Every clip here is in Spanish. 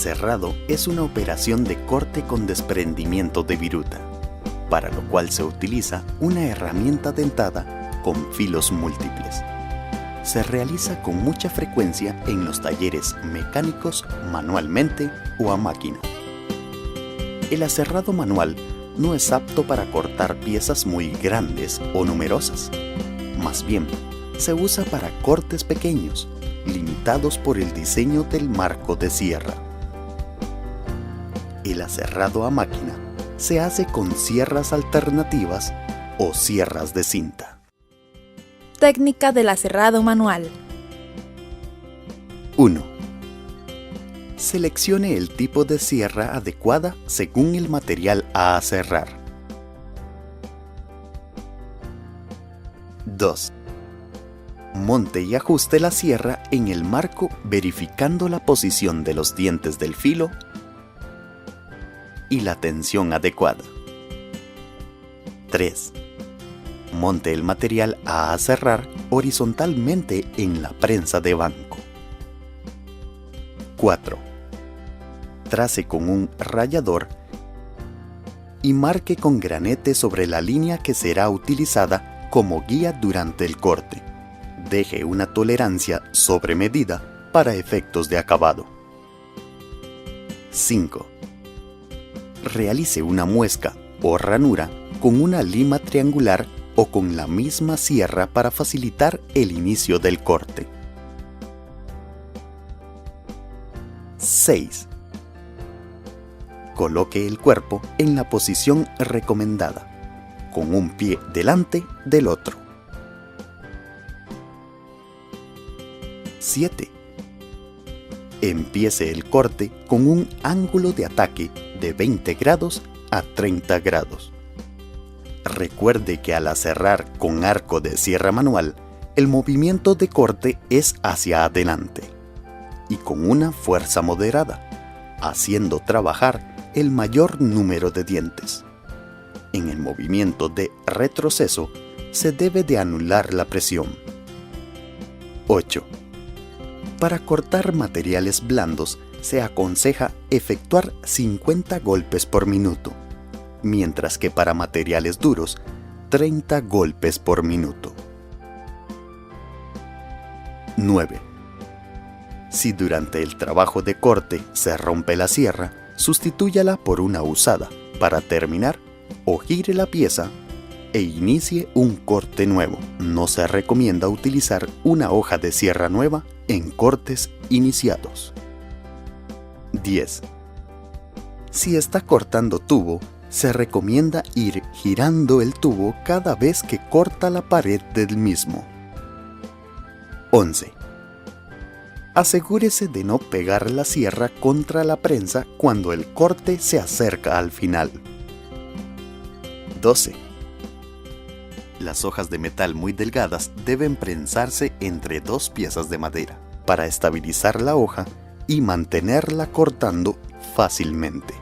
aserrado es una operación de corte con desprendimiento de viruta, para lo cual se utiliza una herramienta dentada con filos múltiples. Se realiza con mucha frecuencia en los talleres mecánicos manualmente o a máquina. El aserrado manual no es apto para cortar piezas muy grandes o numerosas. Más bien, se usa para cortes pequeños, limitados por el diseño del marco de sierra. El aserrado a máquina se hace con sierras alternativas o sierras de cinta. Técnica del aserrado manual. 1. Seleccione el tipo de sierra adecuada según el material a aserrar. 2. Monte y ajuste la sierra en el marco verificando la posición de los dientes del filo y la tensión adecuada. 3. Monte el material a aserrar horizontalmente en la prensa de banco. 4. Trace con un rayador y marque con granete sobre la línea que será utilizada como guía durante el corte. Deje una tolerancia sobre medida para efectos de acabado. 5. Realice una muesca o ranura con una lima triangular o con la misma sierra para facilitar el inicio del corte. 6. Coloque el cuerpo en la posición recomendada, con un pie delante del otro. 7. Empiece el corte con un ángulo de ataque de 20 grados a 30 grados. Recuerde que al aserrar con arco de sierra manual, el movimiento de corte es hacia adelante y con una fuerza moderada, haciendo trabajar el mayor número de dientes. En el movimiento de retroceso, se debe de anular la presión. 8. Para cortar materiales blandos, se aconseja efectuar 50 golpes por minuto, mientras que para materiales duros, 30 golpes por minuto. 9. Si durante el trabajo de corte se rompe la sierra, sustitúyala por una usada para terminar o gire la pieza e inicie un corte nuevo. No se recomienda utilizar una hoja de sierra nueva en cortes iniciados. 10. Si está cortando tubo, se recomienda ir girando el tubo cada vez que corta la pared del mismo. 11. Asegúrese de no pegar la sierra contra la prensa cuando el corte se acerca al final. 12. Las hojas de metal muy delgadas deben prensarse entre dos piezas de madera para estabilizar la hoja y mantenerla cortando fácilmente.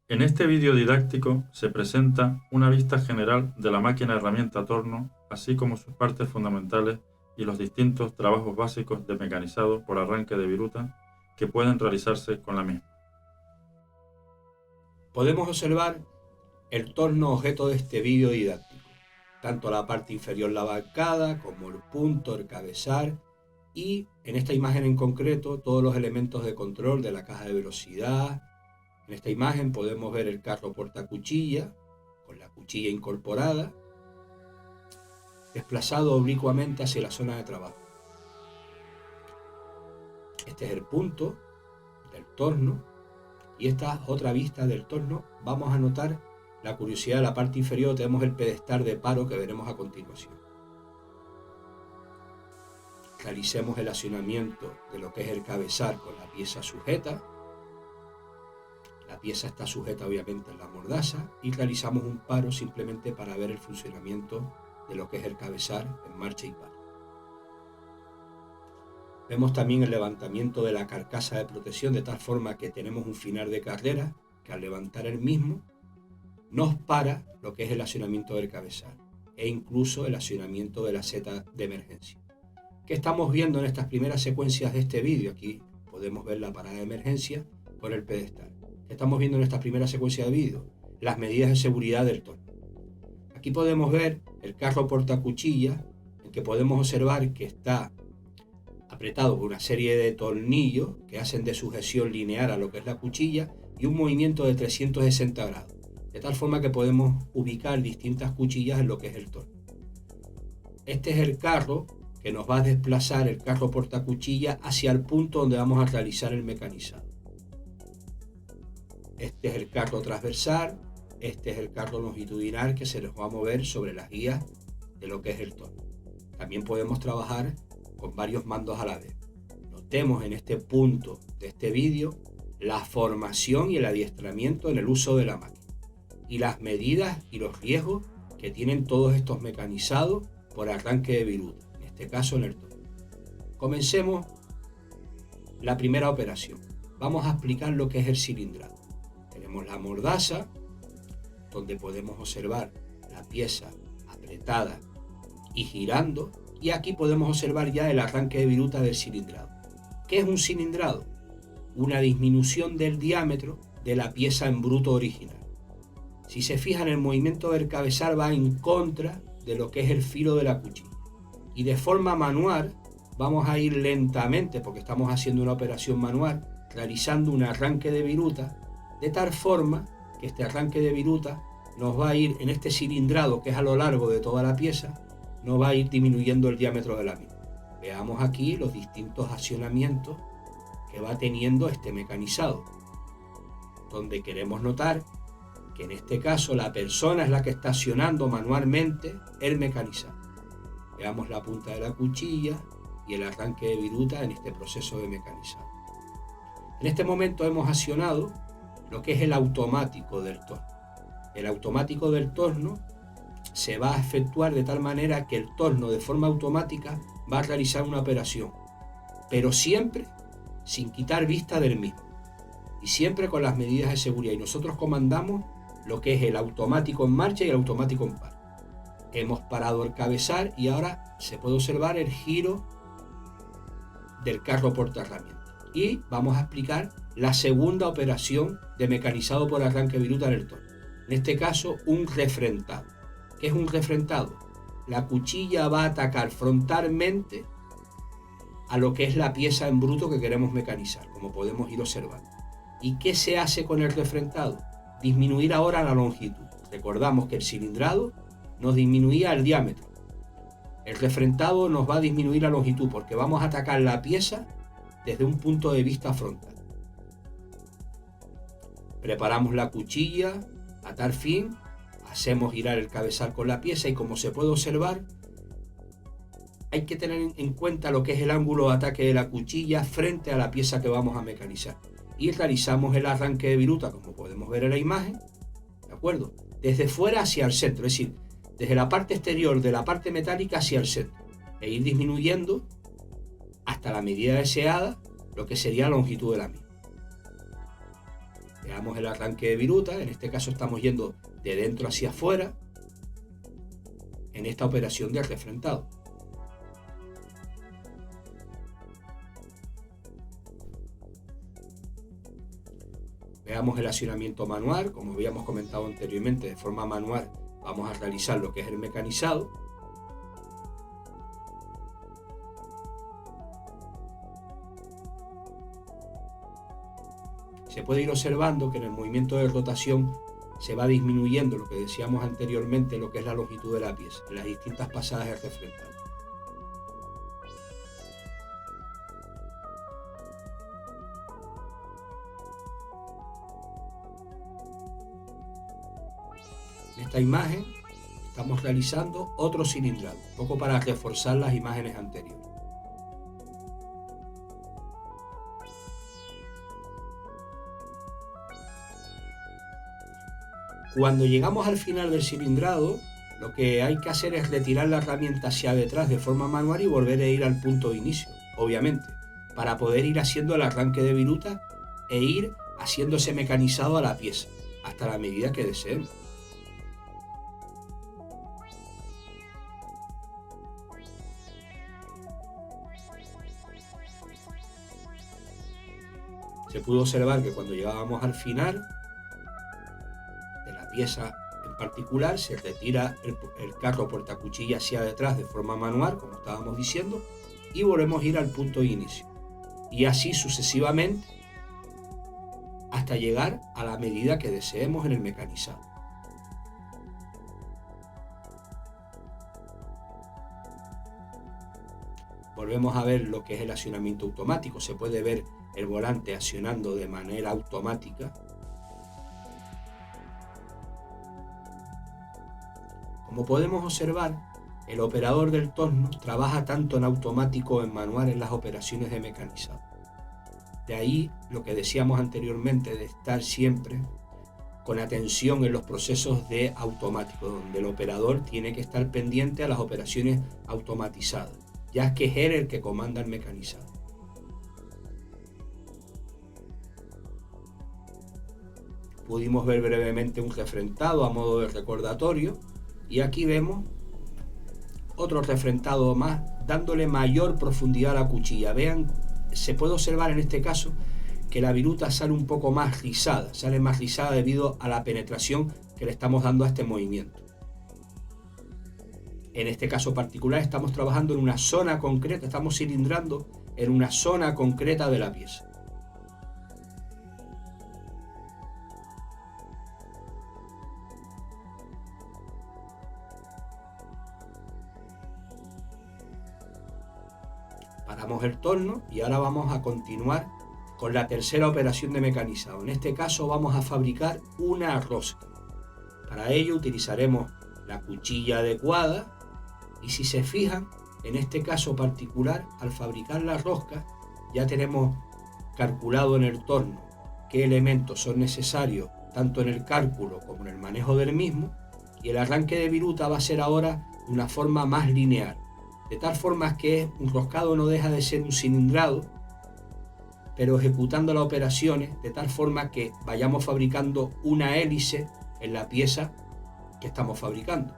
En este vídeo didáctico se presenta una vista general de la máquina herramienta torno, así como sus partes fundamentales y los distintos trabajos básicos de mecanizado por arranque de viruta que pueden realizarse con la misma. Podemos observar el torno objeto de este vídeo didáctico, tanto la parte inferior, la bancada, como el punto, el cabezal y en esta imagen en concreto todos los elementos de control de la caja de velocidad. En esta imagen podemos ver el carro portacuchilla con la cuchilla incorporada, desplazado oblicuamente hacia la zona de trabajo. Este es el punto del torno y esta es otra vista del torno. Vamos a notar la curiosidad de la parte inferior. Tenemos el pedestal de paro que veremos a continuación. Realicemos el accionamiento de lo que es el cabezal con la pieza sujeta. La pieza está sujeta obviamente en la mordaza y realizamos un paro simplemente para ver el funcionamiento de lo que es el cabezal en marcha y paro. Vemos también el levantamiento de la carcasa de protección de tal forma que tenemos un final de carrera que al levantar el mismo nos para lo que es el accionamiento del cabezal e incluso el accionamiento de la seta de emergencia. ¿Qué estamos viendo en estas primeras secuencias de este vídeo? Aquí podemos ver la parada de emergencia con el pedestal. ¿Qué estamos viendo en esta primera secuencia de vídeo? Las medidas de seguridad del torno. Aquí podemos ver el carro portacuchilla, en que podemos observar que está apretado por una serie de tornillos que hacen de sujeción lineal a lo que es la cuchilla y un movimiento de 360 grados, de tal forma que podemos ubicar distintas cuchillas en lo que es el torno. Este es el carro que nos va a desplazar, el carro portacuchilla, hacia el punto donde vamos a realizar el mecanizado. Este es el carro transversal, este es el carro longitudinal que se les va a mover sobre las guías de lo que es el torno. También podemos trabajar con varios mandos a la vez. Notemos en este punto de este vídeo la formación y el adiestramiento en el uso de la máquina y las medidas y los riesgos que tienen todos estos mecanizados por arranque de viruta, en este caso en el torno. Comencemos la primera operación. Vamos a explicar lo que es el cilindrado. Tenemos la mordaza, donde podemos observar la pieza apretada y girando, y aquí podemos observar ya el arranque de viruta del cilindrado. ¿Qué es un cilindrado? Una disminución del diámetro de la pieza en bruto original. Si se fijan, el movimiento del cabezal va en contra de lo que es el filo de la cuchilla. Y de forma manual vamos a ir lentamente, porque estamos haciendo una operación manual, realizando un arranque de viruta, de tal forma que este arranque de viruta nos va a ir en este cilindrado que es a lo largo de toda la pieza, nos va a ir disminuyendo el diámetro de la misma. Veamos aquí los distintos accionamientos que va teniendo este mecanizado, donde queremos notar que en este caso la persona es la que está accionando manualmente el mecanizado. Veamos la punta de la cuchilla y el arranque de viruta en este proceso de mecanizado. En este momento hemos accionado lo que es el automático del torno. El automático del torno se va a efectuar de tal manera que el torno de forma automática va a realizar una operación, pero siempre sin quitar vista del mismo y siempre con las medidas de seguridad, y nosotros comandamos lo que es el automático en marcha y el automático en paro. Hemos parado el cabezal y ahora se puede observar el giro del carro portaherramientas. Y vamos a explicar la segunda operación de mecanizado por arranque viruta en el torno. En este caso, un refrentado. ¿Qué es un refrentado? La cuchilla va a atacar frontalmente a lo que es la pieza en bruto que queremos mecanizar, como podemos ir observando. ¿Y qué se hace con el refrentado? Disminuir ahora la longitud. Recordamos que el cilindrado nos disminuía el diámetro. El refrentado nos va a disminuir la longitud porque vamos a atacar la pieza desde un punto de vista frontal. Preparamos la cuchilla a tal fin, hacemos girar el cabezal con la pieza y como se puede observar, hay que tener en cuenta lo que es el ángulo de ataque de la cuchilla frente a la pieza que vamos a mecanizar. Y realizamos el arranque de viruta, como podemos ver en la imagen, ¿de acuerdo? Desde fuera hacia el centro, es decir, desde la parte exterior de la parte metálica hacia el centro, e ir disminuyendo hasta la medida deseada, lo que sería la longitud de la misma. Veamos el arranque de viruta. En este caso estamos yendo de dentro hacia afuera en esta operación de refrentado. Veamos el accionamiento manual. Como habíamos comentado anteriormente, de forma manual vamos a realizar lo que es el mecanizado. Se puede ir observando que en el movimiento de rotación se va disminuyendo lo que decíamos anteriormente, lo que es la longitud de la pieza, en las distintas pasadas de refrentado. En esta imagen estamos realizando otro cilindrado, un poco para reforzar las imágenes anteriores. Cuando llegamos al final del cilindrado, lo que hay que hacer es retirar la herramienta hacia detrás de forma manual y volver a ir al punto de inicio, obviamente, para poder ir haciendo el arranque de viruta e ir haciéndose mecanizado a la pieza, hasta la medida que deseemos. Se pudo observar que cuando llegábamos al final de la pieza en particular, se retira el carro portacuchilla hacia detrás de forma manual, como estábamos diciendo, y volvemos a ir al punto de inicio. Y así sucesivamente hasta llegar a la medida que deseemos en el mecanizado. Volvemos a ver lo que es el accionamiento automático. Se puede ver el volante accionando de manera automática. Como podemos observar, el operador del torno trabaja tanto en automático o en manual en las operaciones de mecanizado. De ahí lo que decíamos anteriormente de estar siempre con atención en los procesos de automático, donde el operador tiene que estar pendiente a las operaciones automatizadas, ya que es él el que comanda el mecanizado. Pudimos ver brevemente un refrentado a modo de recordatorio y aquí vemos otro refrentado más dándole mayor profundidad a la cuchilla. Vean, se puede observar en este caso que la viruta sale un poco más rizada, sale más rizada debido a la penetración que le estamos dando a este movimiento. En este caso particular estamos trabajando en una zona concreta, estamos cilindrando en una zona concreta de la pieza. Paramos el torno y ahora vamos a continuar con la tercera operación de mecanizado. En este caso vamos a fabricar una rosca. Para ello utilizaremos la cuchilla adecuada y si se fijan, en este caso particular, al fabricar la rosca ya tenemos calculado en el torno qué elementos son necesarios tanto en el cálculo como en el manejo del mismo, y el arranque de viruta va a ser ahora de una forma más lineal, de tal forma que un roscado no deja de ser un cilindrado, pero ejecutando las operaciones de tal forma que vayamos fabricando una hélice en la pieza que estamos fabricando.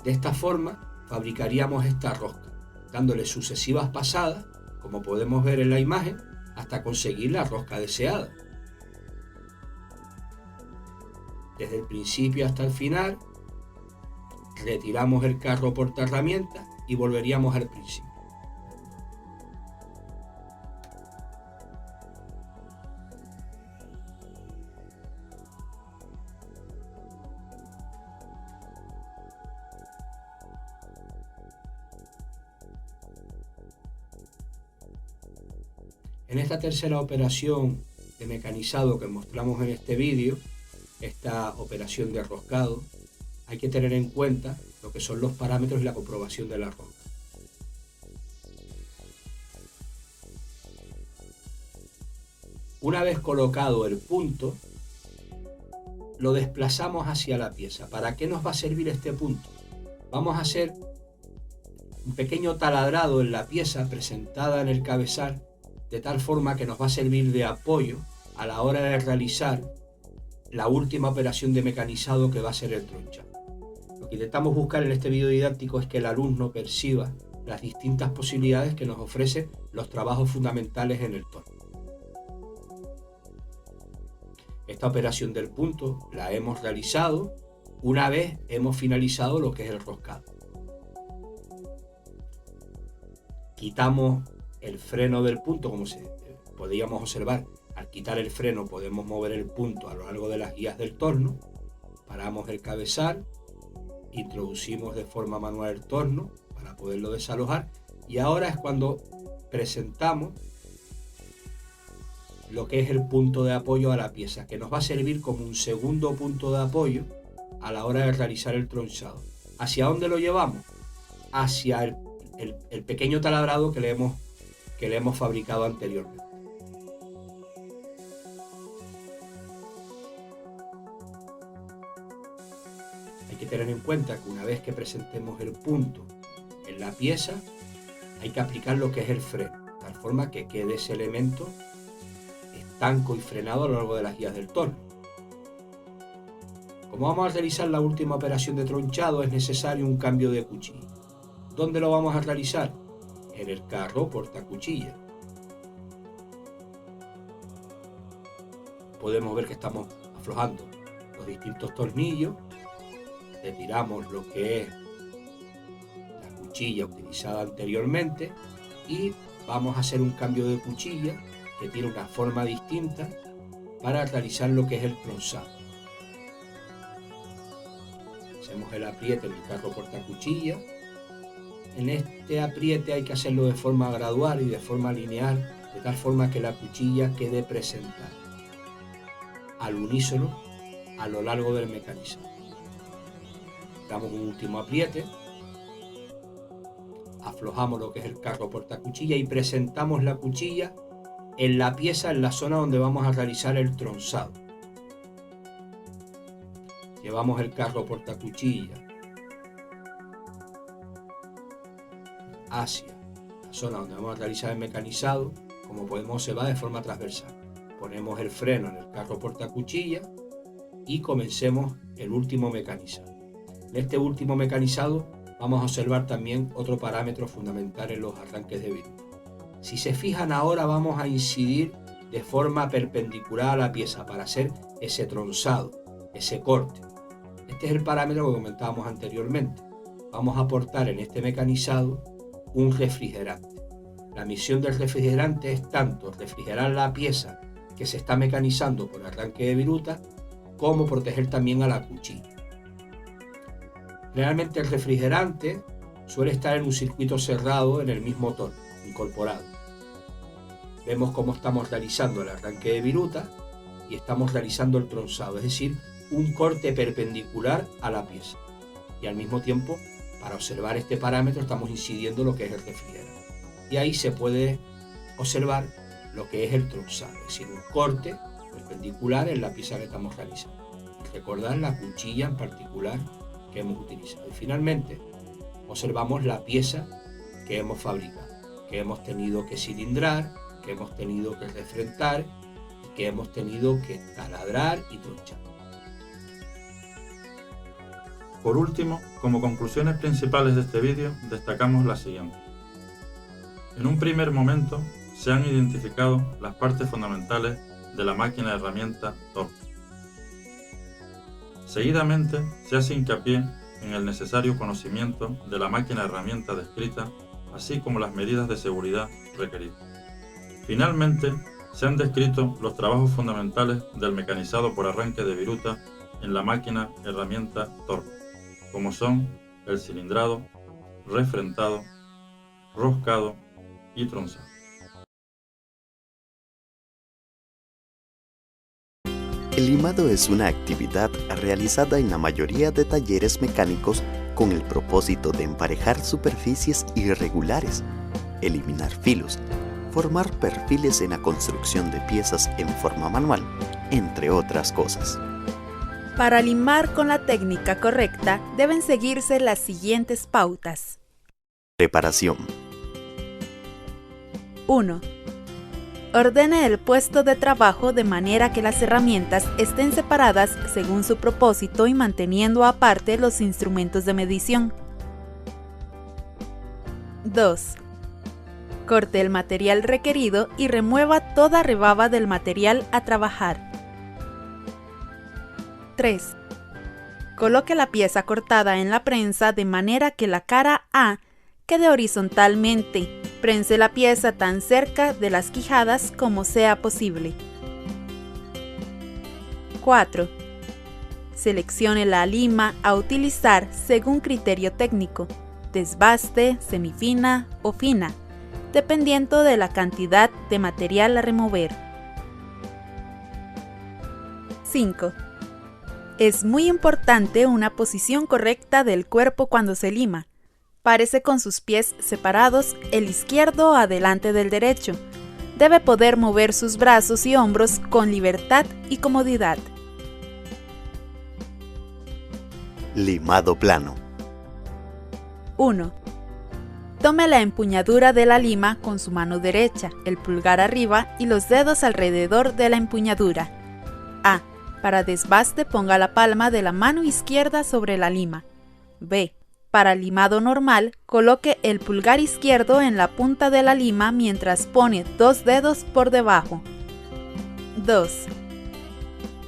De esta forma fabricaríamos esta rosca, dándole sucesivas pasadas, como podemos ver en la imagen, hasta conseguir la rosca deseada. Desde el principio hasta el final, retiramos el carro portaherramientas y volveríamos al principio. En esta tercera operación de mecanizado que mostramos en este vídeo, esta operación de roscado, hay que tener en cuenta lo que son los parámetros y la comprobación de la rosca. Una vez colocado el punto, lo desplazamos hacia la pieza. ¿Para qué nos va a servir este punto? Vamos a hacer un pequeño taladrado en la pieza presentada en el cabezal de tal forma que nos va a servir de apoyo a la hora de realizar la última operación de mecanizado, que va a ser el tronchado. Lo que intentamos buscar en este vídeo didáctico es que el alumno perciba las distintas posibilidades que nos ofrecen los trabajos fundamentales en el torno. Esta operación del punto la hemos realizado una vez hemos finalizado lo que es el roscado. Quitamos el freno del punto, como podríamos observar. Al quitar el freno podemos mover el punto a lo largo de las guías del torno. Paramos el cabezal, introducimos de forma manual el torno para poderlo desalojar, y ahora es cuando presentamos lo que es el punto de apoyo a la pieza, que nos va a servir como un segundo punto de apoyo a la hora de realizar el tronchado. ¿Hacia dónde lo llevamos? Hacia el pequeño taladrado que le hemos fabricado anteriormente. Hay que tener en cuenta que una vez que presentemos el punto en la pieza, hay que aplicar lo que es el freno, de tal forma que quede ese elemento estanco y frenado a lo largo de las guías del torno. Como vamos a realizar la última operación de tronchado, es necesario un cambio de cuchilla. ¿Dónde lo vamos a realizar? En el carro portacuchilla. Podemos ver que estamos aflojando los distintos tornillos, retiramos lo que es la cuchilla utilizada anteriormente y vamos a hacer un cambio de cuchilla que tiene una forma distinta para realizar lo que es el tronchado. Hacemos el apriete en el carro portacuchilla. En este apriete hay que hacerlo de forma gradual y de forma lineal, de tal forma que la cuchilla quede presentada al unísono a lo largo del mecanizado. Damos un último apriete, aflojamos lo que es el carro portacuchilla y presentamos la cuchilla en la pieza, en la zona donde vamos a realizar el tronchado. Llevamos el carro portacuchilla hacia la zona donde vamos a realizar el mecanizado, como podemos observar, de forma transversal. Ponemos el freno en el carro portacuchilla y comencemos el último mecanizado. En este último mecanizado vamos a observar también otro parámetro fundamental en los arranques de viruta. Si se fijan, ahora vamos a incidir de forma perpendicular a la pieza para hacer ese tronchado, ese corte. Este es el parámetro que comentábamos anteriormente. Vamos a aportar en este mecanizado un refrigerante. La misión del refrigerante es tanto refrigerar la pieza que se está mecanizando por arranque de viruta, como proteger también a la cuchilla. Realmente el refrigerante suele estar en un circuito cerrado en el mismo torno, incorporado. Vemos cómo estamos realizando el arranque de viruta y estamos realizando el tronchado, es decir, un corte perpendicular a la pieza. Y al mismo tiempo, para observar este parámetro, estamos incidiendo lo que es el refrigerante. Y ahí se puede observar lo que es el tronchado, es decir, un corte perpendicular en la pieza que estamos realizando. Y recordar la cuchilla en particular que hemos utilizado. Y finalmente, observamos la pieza que hemos fabricado, que hemos tenido que cilindrar, que hemos tenido que refrentar y que hemos tenido que taladrar y tronchar. Por último, como conclusiones principales de este vídeo, destacamos las siguientes. En un primer momento, se han identificado las partes fundamentales de la máquina herramienta torno. Seguidamente, se hace hincapié en el necesario conocimiento de la máquina herramienta descrita, así como las medidas de seguridad requeridas. Finalmente, se han descrito los trabajos fundamentales del mecanizado por arranque de viruta en la máquina herramienta torno, como son el cilindrado, refrentado, roscado y tronchado. El limado es una actividad realizada en la mayoría de talleres mecánicos con el propósito de emparejar superficies irregulares, eliminar filos, formar perfiles en la construcción de piezas en forma manual, entre otras cosas. Para limar con la técnica correcta, deben seguirse las siguientes pautas. Preparación. 1. Ordene el puesto de trabajo de manera que las herramientas estén separadas según su propósito y manteniendo aparte los instrumentos de medición. 2. Corte el material requerido y remueva toda rebaba del material a trabajar. 3. Coloque la pieza cortada en la prensa de manera que la cara A quede horizontalmente. Prense la pieza tan cerca de las quijadas como sea posible. 4. Seleccione la lima a utilizar según criterio técnico, desbaste, semifina o fina, dependiendo de la cantidad de material a remover. 5. Es muy importante una posición correcta del cuerpo cuando se lima. Párese con sus pies separados, el izquierdo adelante del derecho. Debe poder mover sus brazos y hombros con libertad y comodidad. Limado plano. 1. Tome la empuñadura de la lima con su mano derecha, el pulgar arriba y los dedos alrededor de la empuñadura. A. Para desbaste, ponga la palma de la mano izquierda sobre la lima. B. Para limado normal, coloque el pulgar izquierdo en la punta de la lima mientras pone 2 dedos por debajo. 2.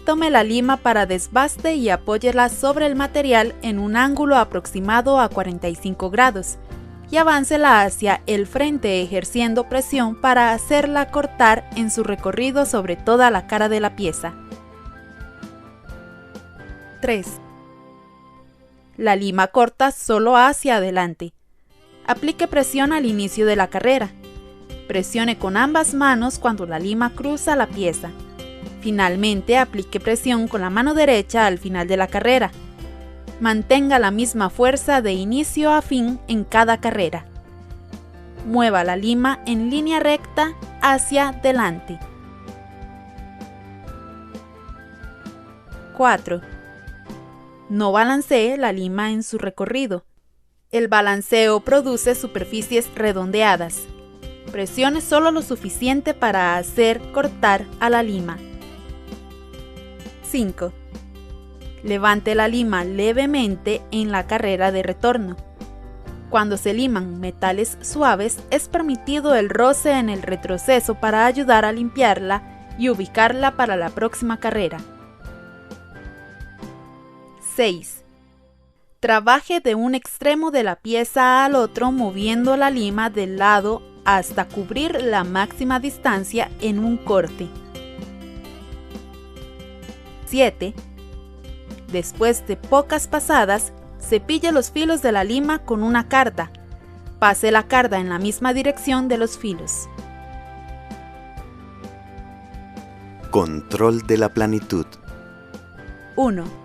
Tome la lima para desbaste y apóyela sobre el material en un ángulo aproximado a 45 grados y aváncela hacia el frente ejerciendo presión para hacerla cortar en su recorrido sobre toda la cara de la pieza. 3. La lima corta solo hacia adelante. Aplique presión al inicio de la carrera. Presione con ambas manos cuando la lima cruza la pieza. Finalmente, aplique presión con la mano derecha al final de la carrera. Mantenga la misma fuerza de inicio a fin en cada carrera. Mueva la lima en línea recta hacia delante. 4. No balancee la lima en su recorrido. El balanceo produce superficies redondeadas. Presione solo lo suficiente para hacer cortar a la lima. 5. Levante la lima levemente en la carrera de retorno. Cuando se liman metales suaves, es permitido el roce en el retroceso para ayudar a limpiarla y ubicarla para la próxima carrera. 6. Trabaje de un extremo de la pieza al otro moviendo la lima del lado hasta cubrir la máxima distancia en un corte. 7. Después de pocas pasadas, cepille los filos de la lima con una carda. Pase la carda en la misma dirección de los filos. Control de la planitud. 1.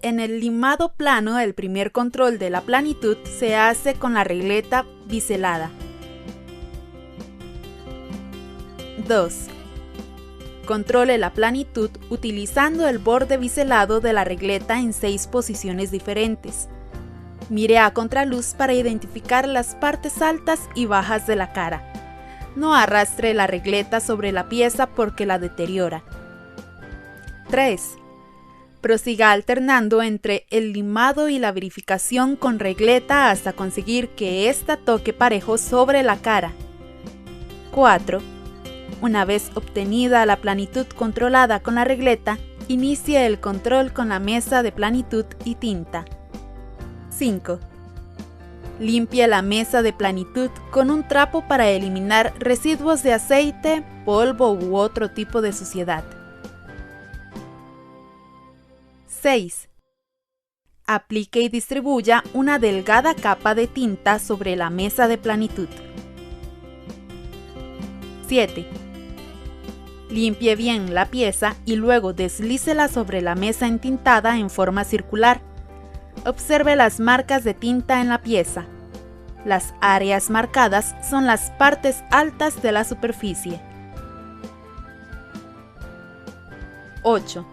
En el limado plano, el primer control de la planitud se hace con la regleta biselada. 2. Controle la planitud utilizando el borde biselado de la regleta en 6 posiciones diferentes. Mire a contraluz para identificar las partes altas y bajas de la cara. No arrastre la regleta sobre la pieza porque la deteriora. 3. Prosiga alternando entre el limado y la verificación con regleta hasta conseguir que ésta toque parejo sobre la cara. 4. Una vez obtenida la planitud controlada con la regleta, inicie el control con la mesa de planitud y tinta. 5. Limpie la mesa de planitud con un trapo para eliminar residuos de aceite, polvo u otro tipo de suciedad. 6. Aplique y distribuya una delgada capa de tinta sobre la mesa de planitud. 7. Limpie bien la pieza y luego deslícela sobre la mesa entintada en forma circular. Observe las marcas de tinta en la pieza. Las áreas marcadas son las partes altas de la superficie. 8.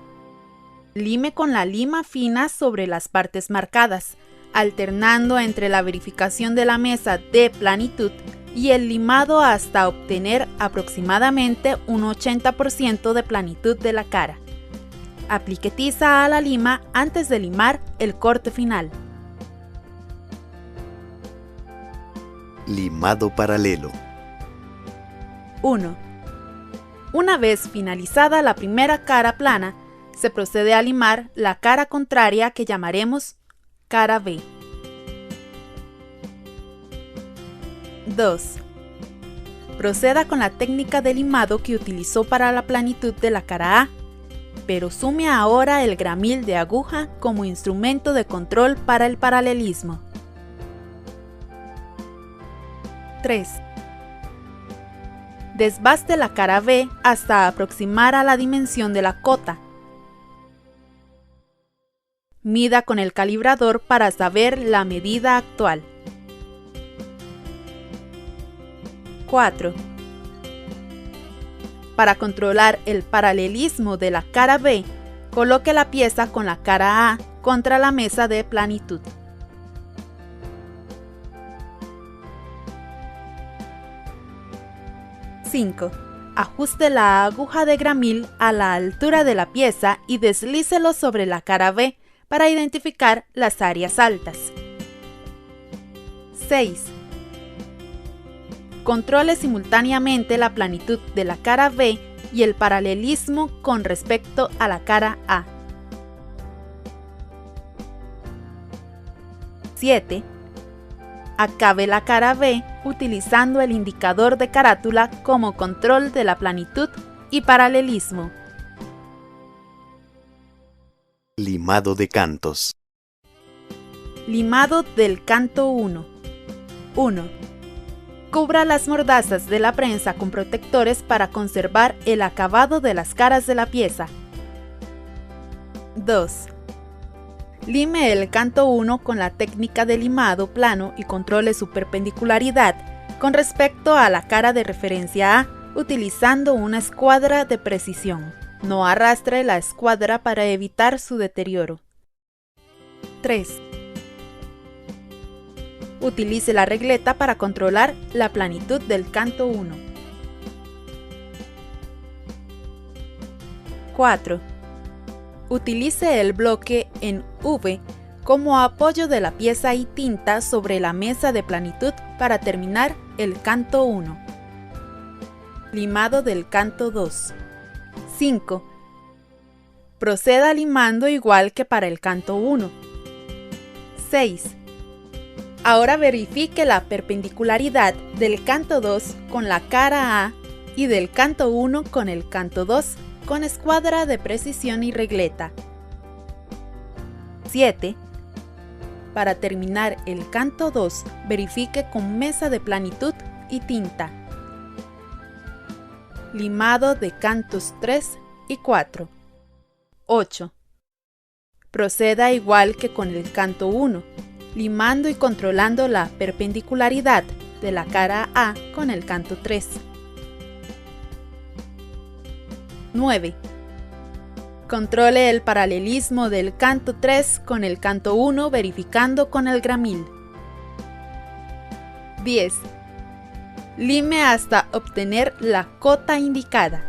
Lime con la lima fina sobre las partes marcadas, alternando entre la verificación de la mesa de planitud y el limado hasta obtener aproximadamente un 80% de planitud de la cara. Aplique tiza a la lima antes de limar el corte final. Limado paralelo. 1. Una vez finalizada la primera cara plana, se procede a limar la cara contraria que llamaremos cara B. 2. Proceda con la técnica de limado que utilizó para la planitud de la cara A, pero sume ahora el gramil de aguja como instrumento de control para el paralelismo. 3. Desbaste la cara B hasta aproximar a la dimensión de la cota. Mida con el calibrador para saber la medida actual. 4. Para controlar el paralelismo de la cara B, coloque la pieza con la cara A contra la mesa de planitud. (5) Ajuste la aguja de gramil a la altura de la pieza y deslícelo sobre la cara B para identificar las áreas altas. 6. Controle simultáneamente la planitud de la cara B y el paralelismo con respecto a la cara A. 7. Acabe la cara B utilizando el indicador de carátula como control de la planitud y paralelismo. Limado de cantos. Limado del canto 1. 1. Cubra las mordazas de la prensa con protectores para conservar el acabado de las caras de la pieza. 2. Lime el canto 1 con la técnica de limado plano y controle su perpendicularidad con respecto a la cara de referencia A utilizando una escuadra de precisión. No arrastre la escuadra para evitar su deterioro. 3. Utilice la regleta para controlar la planitud del canto 1. 4. Utilice el bloque en V como apoyo de la pieza y tinta sobre la mesa de planitud para terminar el canto 1. Limado del canto 2. 5. Proceda limando igual que para el canto 1. 6. Ahora verifique la perpendicularidad del canto 2 con la cara A y del canto 1 con el canto 2 con escuadra de precisión y regleta. 7. Para terminar el canto 2, verifique con mesa de planitud y tinta. Limado de cantos 3 y 4. 8. Proceda igual que con el canto 1, limando y controlando la perpendicularidad de la cara A con el canto 3. 9. Controle el paralelismo del canto 3 con el canto 1 verificando con el gramil. 10. Lime hasta obtener la cota indicada.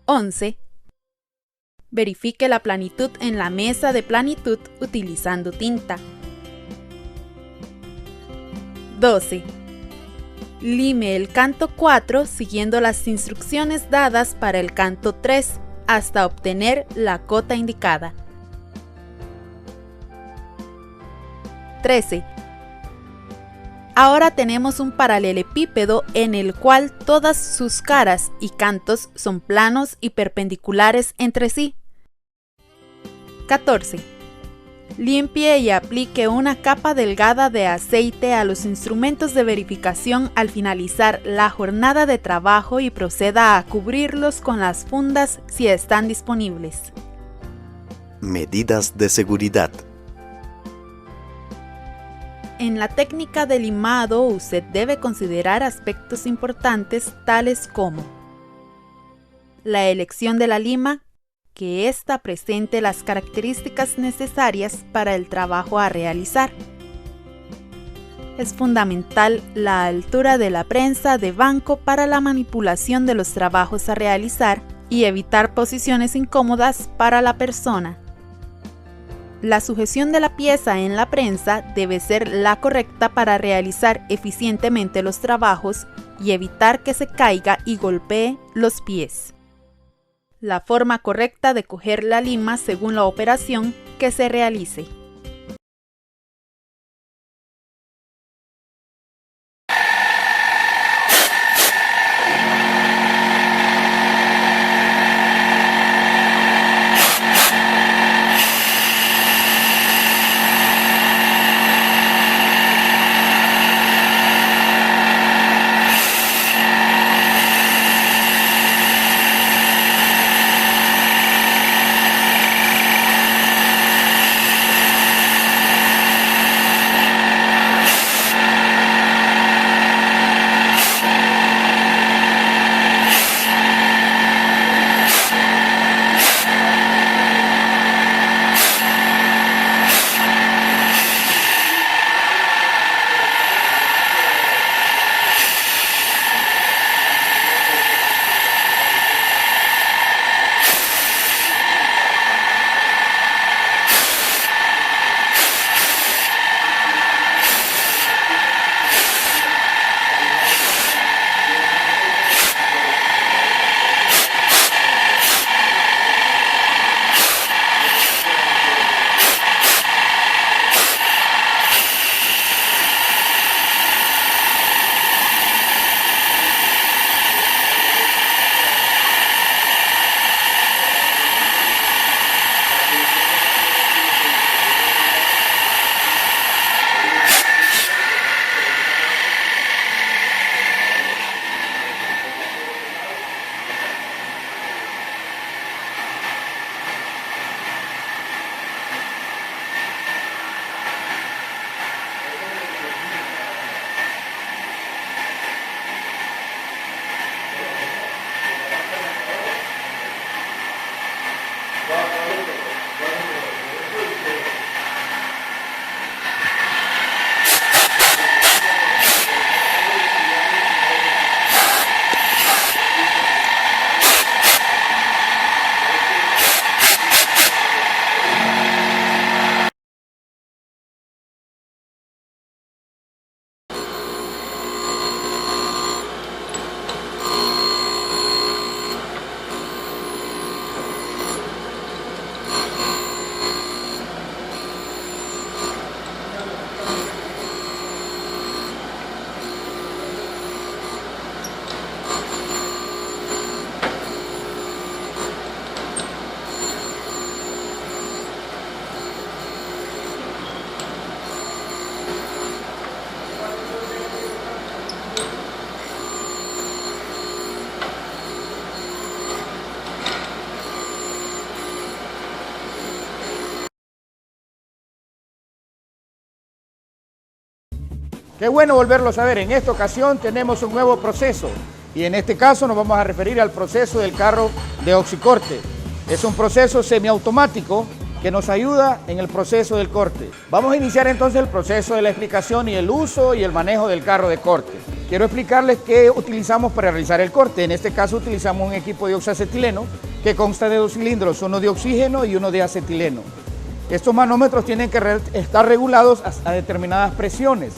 11. Verifique la planitud en la mesa de planitud utilizando tinta. 12. Lime el canto 4 siguiendo las instrucciones dadas para el canto 3 hasta obtener la cota indicada. 13. Ahora tenemos un paralelepípedo en el cual todas sus caras y cantos son planos y perpendiculares entre sí. 14. Limpie y aplique una capa delgada de aceite a los instrumentos de verificación al finalizar la jornada de trabajo y proceda a cubrirlos con las fundas si están disponibles. Medidas de seguridad. En la técnica de limado usted debe considerar aspectos importantes tales como la elección de la lima, que ésta presente las características necesarias para el trabajo a realizar. Es fundamental la altura de la prensa de banco para la manipulación de los trabajos a realizar y evitar posiciones incómodas para la persona. La sujeción de la pieza en la prensa debe ser la correcta para realizar eficientemente los trabajos y evitar que se caiga y golpee los pies. La forma correcta de coger la lima según la operación que se realice. Qué bueno volverlos a ver. En esta ocasión tenemos un nuevo proceso y en este caso nos vamos a referir al proceso del carro de oxicorte. Es un proceso semiautomático que nos ayuda en el proceso del corte. Vamos a iniciar entonces el proceso de la explicación y el uso y el manejo del carro de corte. Quiero explicarles qué utilizamos para realizar el corte. En este caso utilizamos un equipo de oxacetileno que consta de 2 cilindros, uno de oxígeno y uno de acetileno. Estos manómetros tienen que estar regulados a determinadas presiones.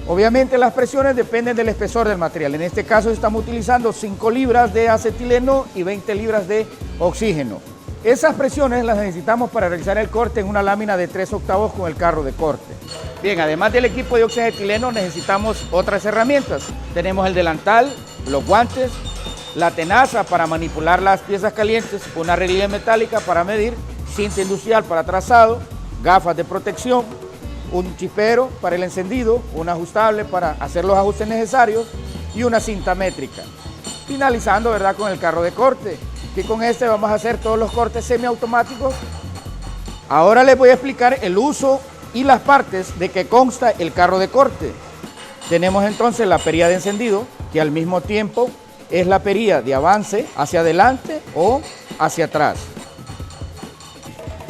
Obviamente las presiones dependen del espesor del material. En este caso estamos utilizando 5 libras de acetileno y 20 libras de oxígeno. Esas presiones las necesitamos para realizar el corte en una lámina de 3/8 con el carro de corte. Bien, además del equipo de oxacetileno necesitamos otras herramientas. Tenemos el delantal, los guantes, la tenaza para manipular las piezas calientes, una rejilla metálica para medir, cinta industrial para trazado, gafas de protección, un chispero para el encendido, un ajustable para hacer los ajustes necesarios y una cinta métrica. Finalizando, ¿verdad?, con el carro de corte, que con este vamos a hacer todos los cortes semiautomáticos. Ahora les voy a explicar el uso y las partes de que consta el carro de corte. Tenemos entonces la perilla de encendido, que al mismo tiempo es la perilla de avance hacia adelante o hacia atrás.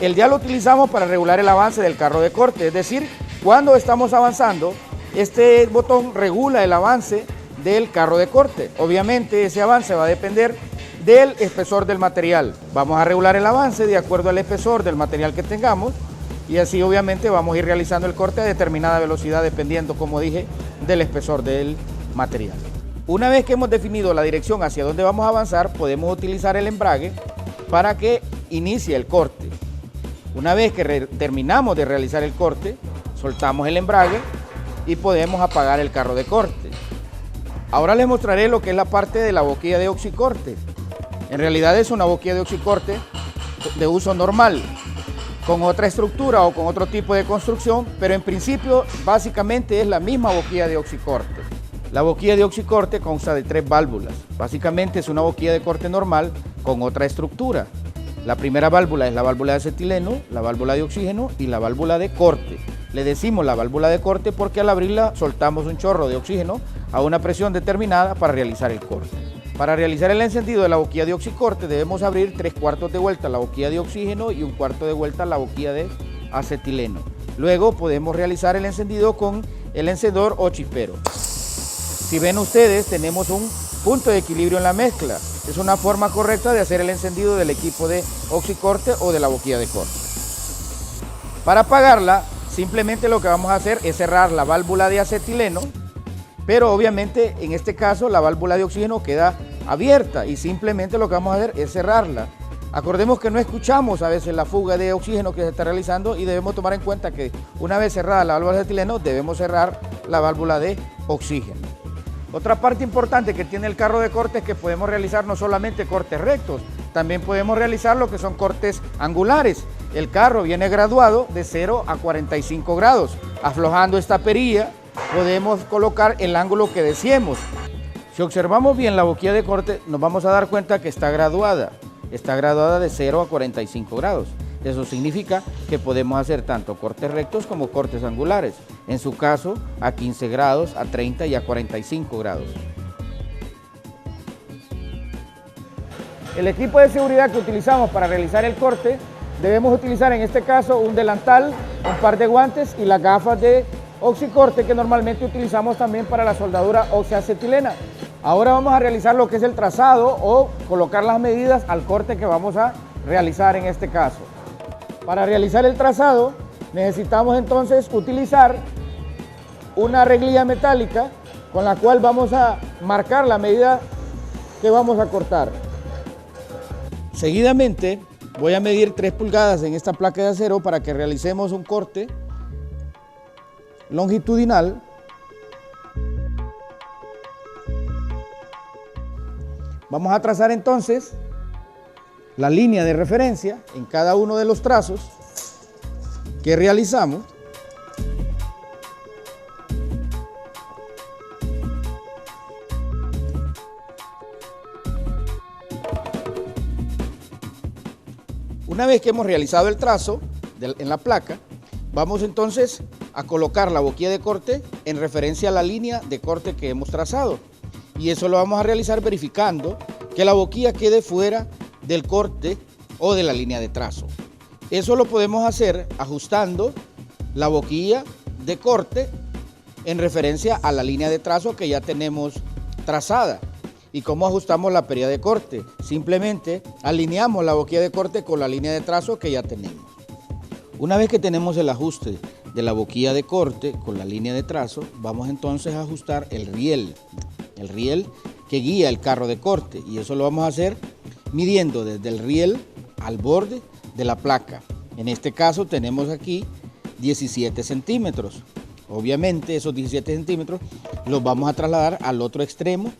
El dial lo utilizamos para regular el avance del carro de corte, es decir, cuando estamos avanzando, Este botón regula el avance del carro de corte. Obviamente ese avance va a depender del espesor del material. Vamos a regular el avance de acuerdo al espesor del material que tengamos y así obviamente vamos a ir realizando el corte a determinada velocidad dependiendo, como dije, del espesor del material. Una vez que hemos definido la dirección hacia donde vamos a avanzar, podemos utilizar el embrague para que inicie el corte. Una vez que terminamos de realizar el corte, soltamos el embrague y podemos apagar el carro de corte. Ahora les mostraré lo que es la parte de la boquilla de oxicorte. En realidad es una boquilla de oxicorte de uso normal, con otra estructura o con otro tipo de construcción, pero en principio básicamente es la misma boquilla de oxicorte. La boquilla de oxicorte consta de 3 válvulas. Básicamente es una boquilla de corte normal con otra estructura. La primera válvula es la válvula de acetileno, la válvula de oxígeno y la válvula de corte. Le decimos la válvula de corte porque al abrirla soltamos un chorro de oxígeno a una presión determinada para realizar el corte. Para realizar el encendido de la boquilla de oxicorte debemos abrir 3/4 de vuelta la boquilla de oxígeno y 1/4 de vuelta la boquilla de acetileno. Luego podemos realizar el encendido con el encendedor o chispero. Si ven ustedes, tenemos un punto de equilibrio en la mezcla. Es una forma correcta de hacer el encendido del equipo de oxicorte o de la boquilla de corte. Para apagarla, simplemente lo que vamos a hacer es cerrar la válvula de acetileno, pero obviamente en este caso la válvula de oxígeno queda abierta y simplemente lo que vamos a hacer es cerrarla. Acordemos que no escuchamos a veces la fuga de oxígeno que se está realizando y debemos tomar en cuenta que una vez cerrada la válvula de acetileno debemos cerrar la válvula de oxígeno. Otra parte importante que tiene el carro de corte es que podemos realizar no solamente cortes rectos, también podemos realizar lo que son cortes angulares. El carro viene graduado de 0 a 45 grados. Aflojando esta perilla podemos colocar el ángulo que deseemos. Si observamos bien la boquilla de corte nos vamos a dar cuenta que está graduada de 0 a 45 grados. Eso significa que podemos hacer tanto cortes rectos como cortes angulares, en su caso a 15 grados, a 30 y a 45 grados. El equipo de seguridad que utilizamos para realizar el corte, debemos utilizar en este caso un delantal, un par de guantes y las gafas de oxicorte que normalmente utilizamos también para la soldadura oxiacetilena. Ahora vamos a realizar lo que es el trazado o colocar las medidas al corte que vamos a realizar en este caso. Para realizar el trazado necesitamos entonces utilizar una reglilla metálica con la cual vamos a marcar la medida que vamos a cortar. Seguidamente voy a medir 3 pulgadas en esta placa de acero para que realicemos un corte longitudinal . Vamos a trazar entonces la línea de referencia en cada uno de los trazos que realizamos. Una vez que hemos realizado el trazo en la placa, vamos entonces a colocar la boquilla de corte en referencia a la línea de corte que hemos trazado. Y eso lo vamos a realizar verificando que la boquilla quede fuera del corte o de la línea de trazo. Eso lo podemos hacer ajustando la boquilla de corte en referencia a la línea de trazo que ya tenemos trazada. ¿Y cómo ajustamos la perilla de corte? Simplemente alineamos la boquilla de corte con la línea de trazo que ya tenemos. Una vez que tenemos el ajuste de la boquilla de corte con la línea de trazo, vamos entonces a ajustar el riel que guía el carro de corte, y eso lo vamos a hacer midiendo desde el riel al borde de la placa. En este caso tenemos aquí 17 centímetros. Obviamente esos 17 centímetros los vamos a trasladar al otro extremo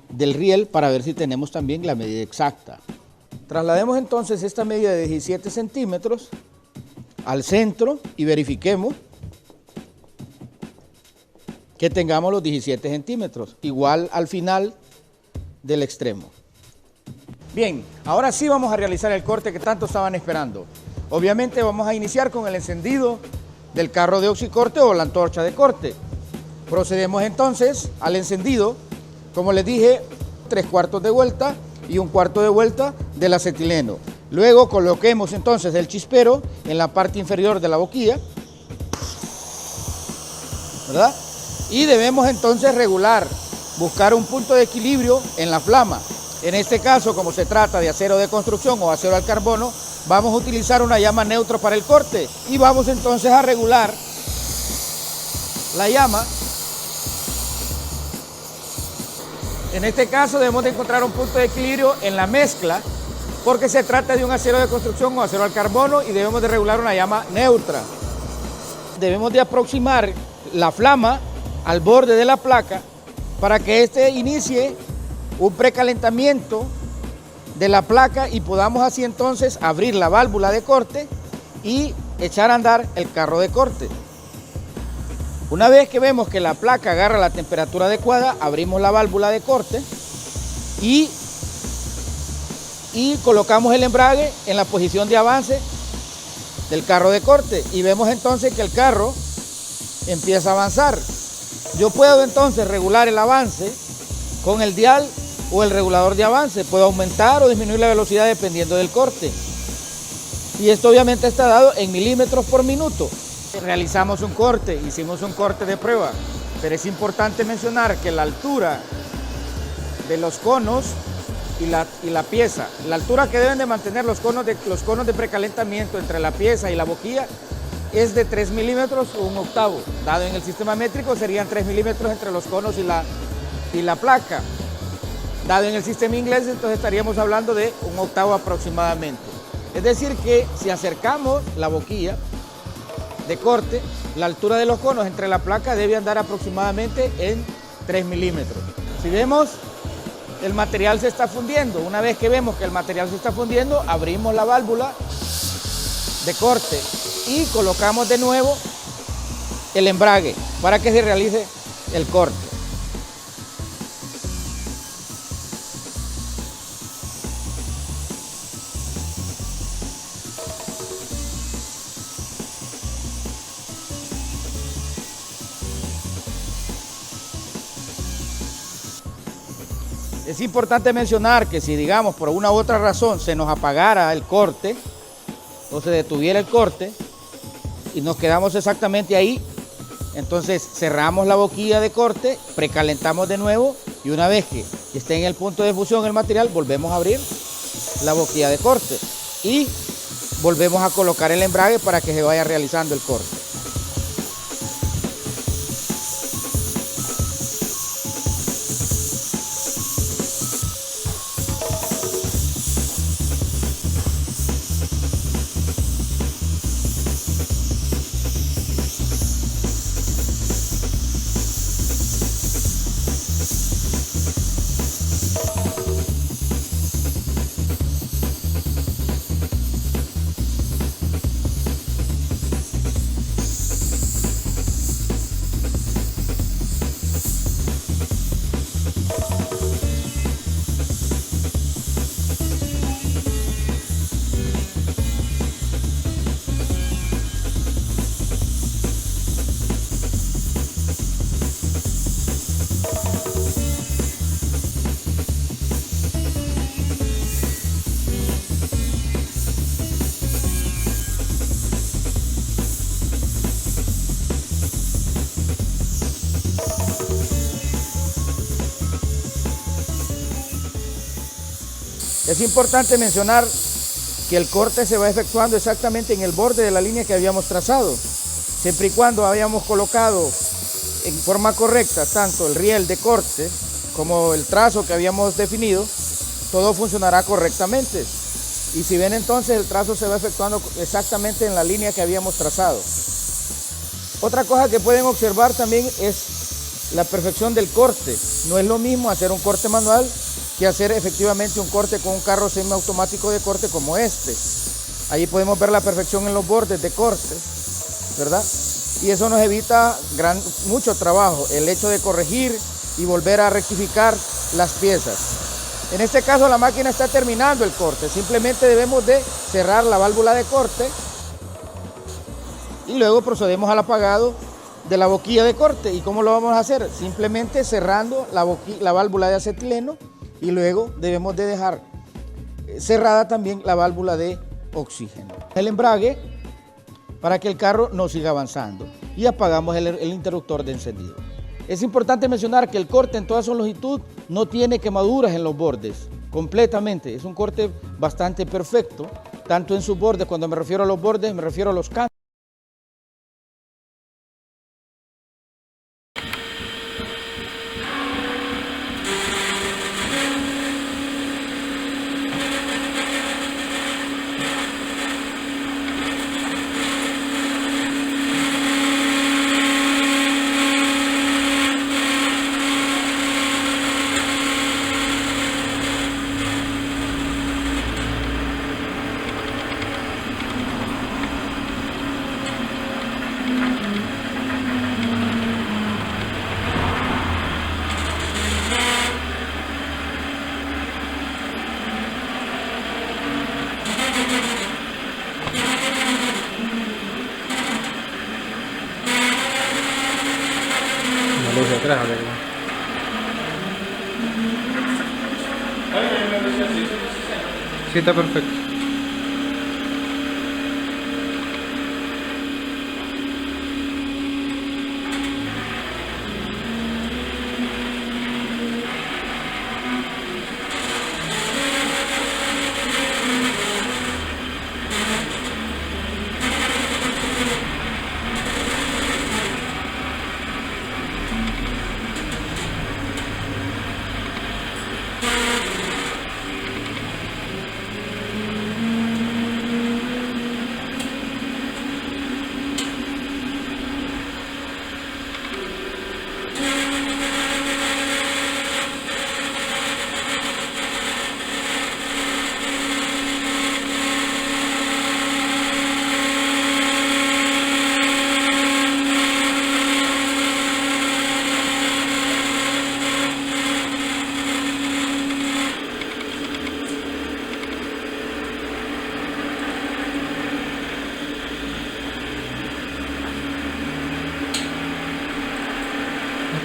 del riel para ver si tenemos también la medida exacta. Traslademos entonces esta medida de 17 centímetros al centro y verifiquemos que tengamos los 17 centímetros, igual al final del extremo. Bien, ahora sí vamos a realizar el corte que tanto estaban esperando. Obviamente vamos a iniciar con el encendido del carro de oxicorte o la antorcha de corte. Procedemos entonces al encendido, como les dije, 3/4 de vuelta y 1/4 de vuelta del acetileno. Luego coloquemos entonces el chispero en la parte inferior de la boquilla, ¿verdad? Y debemos entonces regular, buscar un punto de equilibrio en la flama. En este caso, como se trata de acero de construcción o acero al carbono, vamos a utilizar una llama neutra para el corte y vamos entonces a regular la llama. En este caso debemos de encontrar un punto de equilibrio en la mezcla porque se trata de un acero de construcción o acero al carbono y debemos de regular una llama neutra. Debemos de aproximar la flama al borde de la placa para que éste inicie un precalentamiento de la placa y podamos así entonces abrir la válvula de corte y echar a andar el carro de corte. Una vez que vemos que la placa agarra la temperatura adecuada, abrimos la válvula de corte y colocamos el embrague en la posición de avance del carro de corte y vemos entonces que el carro empieza a avanzar. Yo puedo entonces regular el avance con el dial o el regulador de avance. Puedo aumentar o disminuir la velocidad dependiendo del corte. Y esto obviamente está dado en milímetros por minuto. Realizamos un corte, hicimos un corte de prueba, pero es importante mencionar que la altura de los conos y la pieza, la altura que deben de mantener los conos de precalentamiento entre la pieza y la boquilla es de 3 milímetros o 1/8. Dado en el sistema métrico serían 3 milímetros entre los conos y la placa. Dado en el sistema inglés, entonces estaríamos hablando de 1/8 aproximadamente. Es decir que si acercamos la boquilla de corte, la altura de los conos entre la placa debe andar aproximadamente en 3 milímetros. Si vemos, el material se está fundiendo. Una vez que vemos que el material se está fundiendo, abrimos la válvula de corte y colocamos de nuevo el embrague para que se realice el corte. Es importante mencionar que si, digamos, por una u otra razón se nos apagara el corte o se detuviera el corte y nos quedamos exactamente ahí, entonces cerramos la boquilla de corte, precalentamos de nuevo y una vez que esté en el punto de fusión el material, volvemos a abrir la boquilla de corte y volvemos a colocar el embrague para que se vaya realizando el corte. Es importante mencionar que el corte se va efectuando exactamente en el borde de la línea que habíamos trazado, siempre y cuando hayamos colocado en forma correcta tanto el riel de corte como el trazo que habíamos definido, todo funcionará correctamente. Y si ven entonces el trazo se va efectuando exactamente en la línea que habíamos trazado. Otra cosa que pueden observar también es la perfección del corte. No es lo mismo hacer un corte manual que hacer efectivamente un corte con un carro semiautomático de corte como este. Allí podemos ver la perfección en los bordes de corte, ¿verdad? Y eso nos evita mucho trabajo, el hecho de corregir y volver a rectificar las piezas. En este caso la máquina está terminando el corte, simplemente debemos de cerrar la válvula de corte y luego procedemos al apagado de la boquilla de corte. ¿Y cómo lo vamos a hacer? Simplemente cerrando la válvula de acetileno y luego debemos de dejar cerrada también la válvula de oxígeno. El embrague para que el carro no siga avanzando y apagamos el interruptor de encendido. Es importante mencionar que el corte en toda su longitud no tiene quemaduras en los bordes, completamente. Es un corte bastante perfecto, tanto en sus bordes. Cuando me refiero a los bordes, me refiero a los cantos. Luz de atrás, a ver. Sí, está perfecto.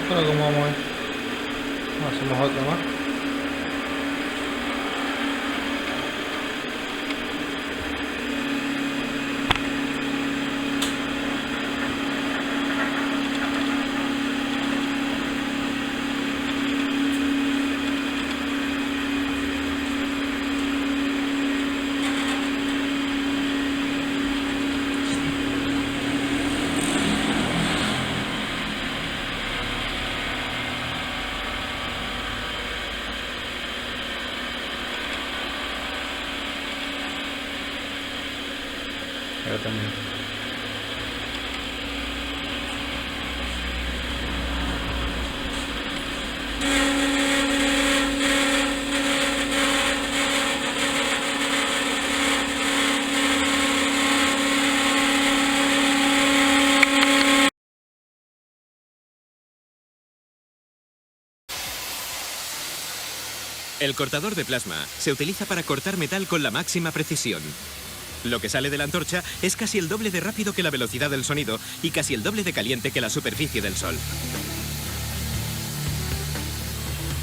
Bueno, ¿cómo vamos a ver? Hacemos otra más. Ahora también. El cortador de plasma se utiliza para cortar metal con la máxima precisión. Lo que sale de la antorcha es casi el doble de rápido que la velocidad del sonido y casi el doble de caliente que la superficie del sol.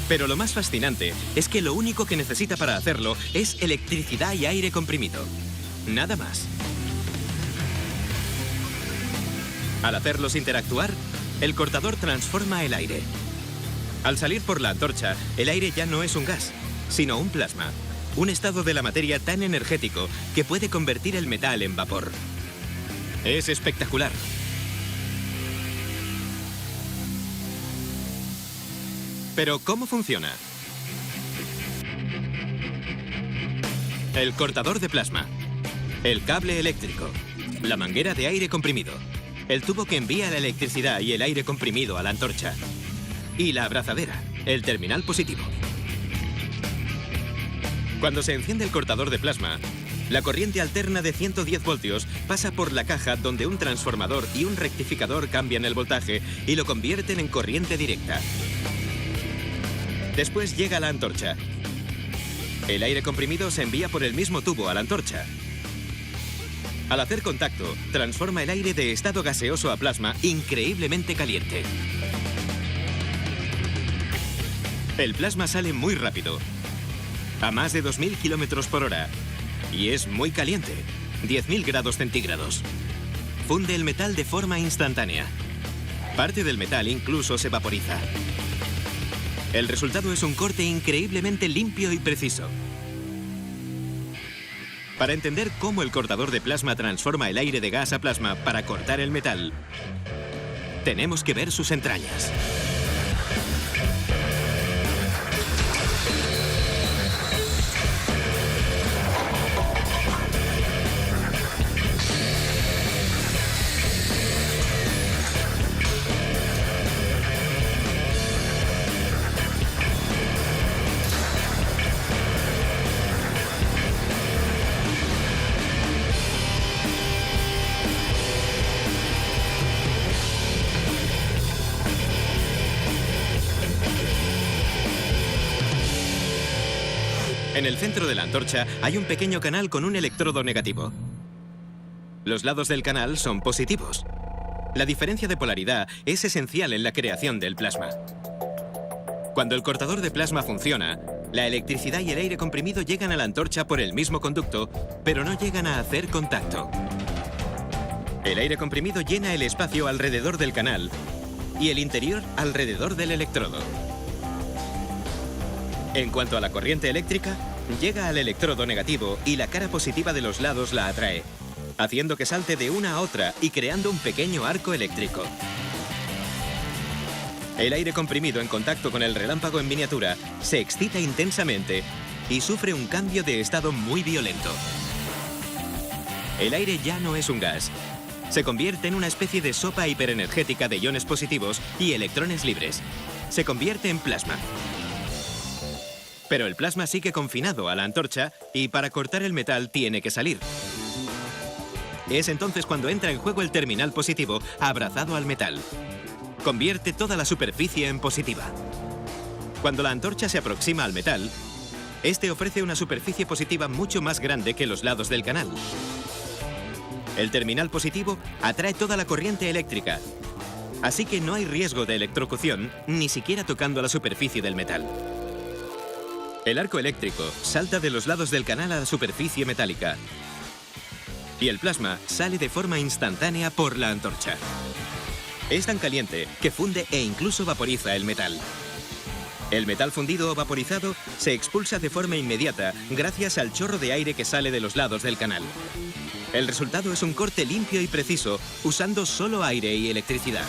Pero lo más fascinante es que lo único que necesita para hacerlo es electricidad y aire comprimido. Nada más. Al hacerlos interactuar, el cortador transforma el aire. Al salir por la antorcha, el aire ya no es un gas, sino un plasma. Un estado de la materia tan energético que puede convertir el metal en vapor. Es espectacular. Pero ¿cómo funciona? El cortador de plasma, el cable eléctrico, la manguera de aire comprimido, el tubo que envía la electricidad y el aire comprimido a la antorcha y la abrazadera, el terminal positivo. Cuando se enciende el cortador de plasma, la corriente alterna de 110 voltios pasa por la caja donde un transformador y un rectificador cambian el voltaje y lo convierten en corriente directa. Después llega a la antorcha. El aire comprimido se envía por el mismo tubo a la antorcha. Al hacer contacto, transforma el aire de estado gaseoso a plasma increíblemente caliente. El plasma sale muy rápido, a más de 2000 kilómetros por hora, y es muy caliente, 10.000 grados centígrados. Funde el metal de forma instantánea. Parte del metal incluso se vaporiza. El resultado es un corte increíblemente limpio y preciso. Para entender cómo el cortador de plasma transforma el aire de gas a plasma para cortar el metal, tenemos que ver sus entrañas. En el centro de la antorcha hay un pequeño canal con un electrodo negativo. Los lados del canal son positivos. La diferencia de polaridad es esencial en la creación del plasma. Cuando el cortador de plasma funciona, la electricidad y el aire comprimido llegan a la antorcha por el mismo conducto, pero no llegan a hacer contacto. El aire comprimido llena el espacio alrededor del canal y el interior alrededor del electrodo. En cuanto a la corriente eléctrica, llega al electrodo negativo y la cara positiva de los lados la atrae, haciendo que salte de una a otra y creando un pequeño arco eléctrico. El aire comprimido en contacto con el relámpago en miniatura se excita intensamente y sufre un cambio de estado muy violento. El aire ya no es un gas. Se convierte en una especie de sopa hiperenergética de iones positivos y electrones libres. Se convierte en plasma. Pero el plasma sigue confinado a la antorcha y para cortar el metal tiene que salir. Es entonces cuando entra en juego el terminal positivo abrazado al metal. Convierte toda la superficie en positiva. Cuando la antorcha se aproxima al metal, este ofrece una superficie positiva mucho más grande que los lados del canal. El terminal positivo atrae toda la corriente eléctrica, así que no hay riesgo de electrocución, ni siquiera tocando la superficie del metal. El arco eléctrico salta de los lados del canal a la superficie metálica y el plasma sale de forma instantánea por la antorcha. Es tan caliente que funde e incluso vaporiza el metal. El metal fundido o vaporizado se expulsa de forma inmediata gracias al chorro de aire que sale de los lados del canal. El resultado es un corte limpio y preciso usando solo aire y electricidad.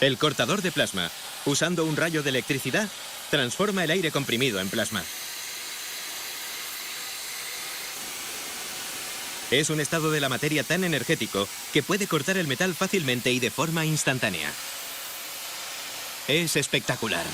El cortador de plasma, usando un rayo de electricidad, transforma el aire comprimido en plasma. Es un estado de la materia tan energético que puede cortar el metal fácilmente y de forma instantánea. Es espectacular.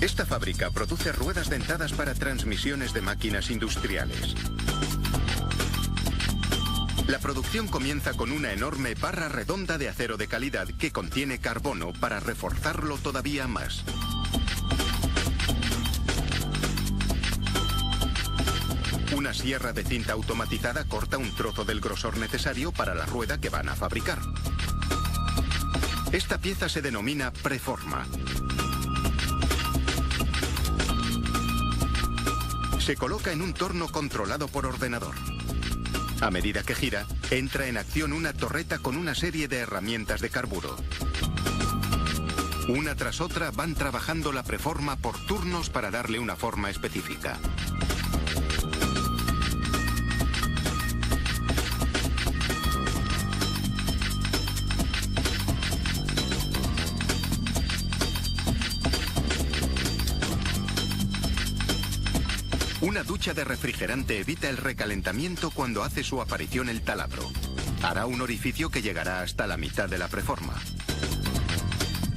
Esta fábrica produce ruedas dentadas para transmisiones de máquinas industriales. La producción comienza con una enorme barra redonda de acero de calidad que contiene carbono para reforzarlo todavía más. Una sierra de cinta automatizada corta un trozo del grosor necesario para la rueda que van a fabricar. Esta pieza se denomina preforma. Se coloca en un torno controlado por ordenador. A medida que gira, entra en acción una torreta con una serie de herramientas de carburo. Una tras otra van trabajando la preforma por turnos para darle una forma específica. Una ducha de refrigerante evita el recalentamiento cuando hace su aparición el taladro. Hará un orificio que llegará hasta la mitad de la preforma.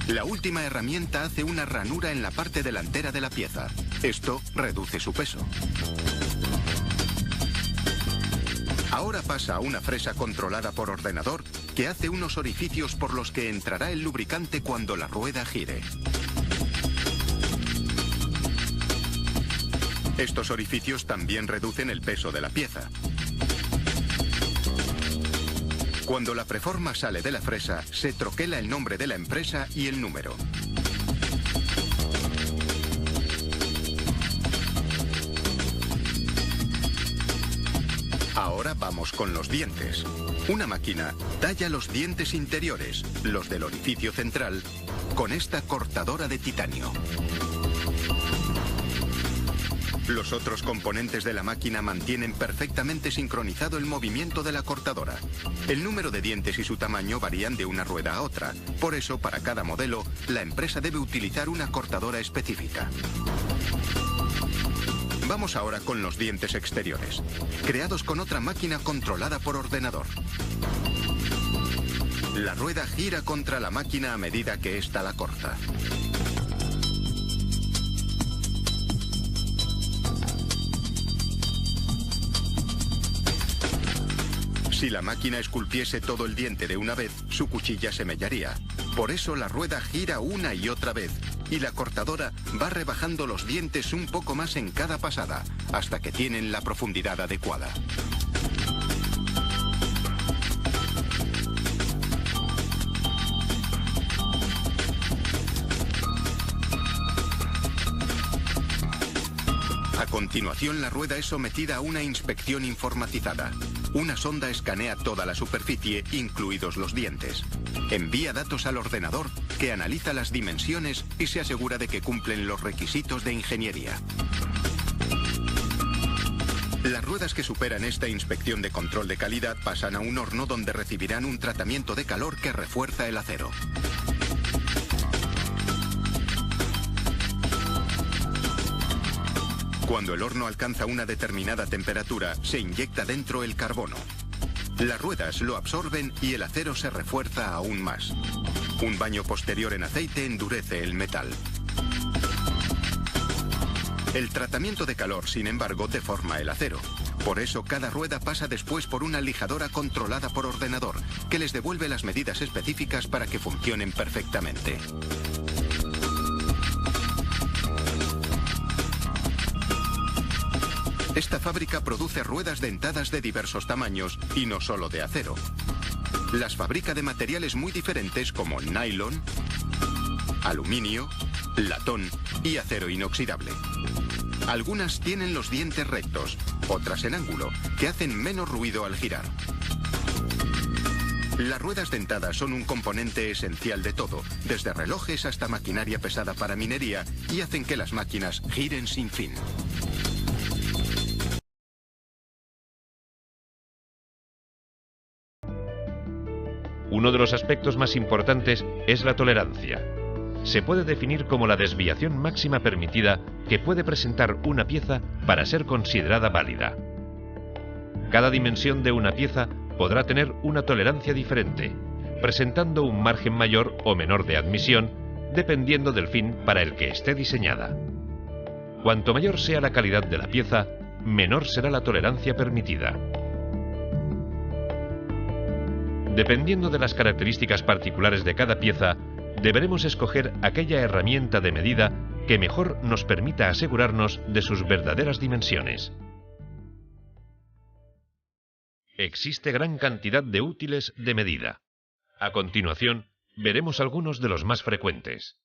La última herramienta hace una ranura en la parte delantera de la pieza. Esto reduce su peso. Ahora pasa a una fresa controlada por ordenador que hace unos orificios por los que entrará el lubricante cuando la rueda gire. Estos orificios también reducen el peso de la pieza. Cuando la preforma sale de la fresa, se troquela el nombre de la empresa y el número. Ahora vamos con los dientes. Una máquina talla los dientes interiores, los del orificio central, con esta cortadora de titanio. Los otros componentes de la máquina mantienen perfectamente sincronizado el movimiento de la cortadora. El número de dientes y su tamaño varían de una rueda a otra. Por eso, para cada modelo, la empresa debe utilizar una cortadora específica. Vamos ahora con los dientes exteriores, creados con otra máquina controlada por ordenador. La rueda gira contra la máquina a medida que ésta la corta. Si la máquina esculpiese todo el diente de una vez, su cuchilla se mellaría. Por eso la rueda gira una y otra vez, y la cortadora va rebajando los dientes un poco más en cada pasada, hasta que tienen la profundidad adecuada. A continuación, la rueda es sometida a una inspección informatizada. Una sonda escanea toda la superficie, incluidos los dientes. Envía datos al ordenador, que analiza las dimensiones y se asegura de que cumplen los requisitos de ingeniería. Las ruedas que superan esta inspección de control de calidad pasan a un horno donde recibirán un tratamiento de calor que refuerza el acero. Cuando el horno alcanza una determinada temperatura, se inyecta dentro el carbono. Las ruedas lo absorben y el acero se refuerza aún más. Un baño posterior en aceite endurece el metal. El tratamiento de calor, sin embargo, deforma el acero. Por eso, cada rueda pasa después por una lijadora controlada por ordenador, que les devuelve las medidas específicas para que funcionen perfectamente. Esta fábrica produce ruedas dentadas de diversos tamaños y no solo de acero. Las fabrica de materiales muy diferentes como nylon, aluminio, latón y acero inoxidable. Algunas tienen los dientes rectos, otras en ángulo, que hacen menos ruido al girar. Las ruedas dentadas son un componente esencial de todo, desde relojes hasta maquinaria pesada para minería, y hacen que las máquinas giren sin fin. Uno de los aspectos más importantes es la tolerancia. Se puede definir como la desviación máxima permitida que puede presentar una pieza para ser considerada válida. Cada dimensión de una pieza podrá tener una tolerancia diferente, presentando un margen mayor o menor de admisión, dependiendo del fin para el que esté diseñada. Cuanto mayor sea la calidad de la pieza, menor será la tolerancia permitida. Dependiendo de las características particulares de cada pieza, deberemos escoger aquella herramienta de medida que mejor nos permita asegurarnos de sus verdaderas dimensiones. Existe gran cantidad de útiles de medida. A continuación, veremos algunos de los más frecuentes.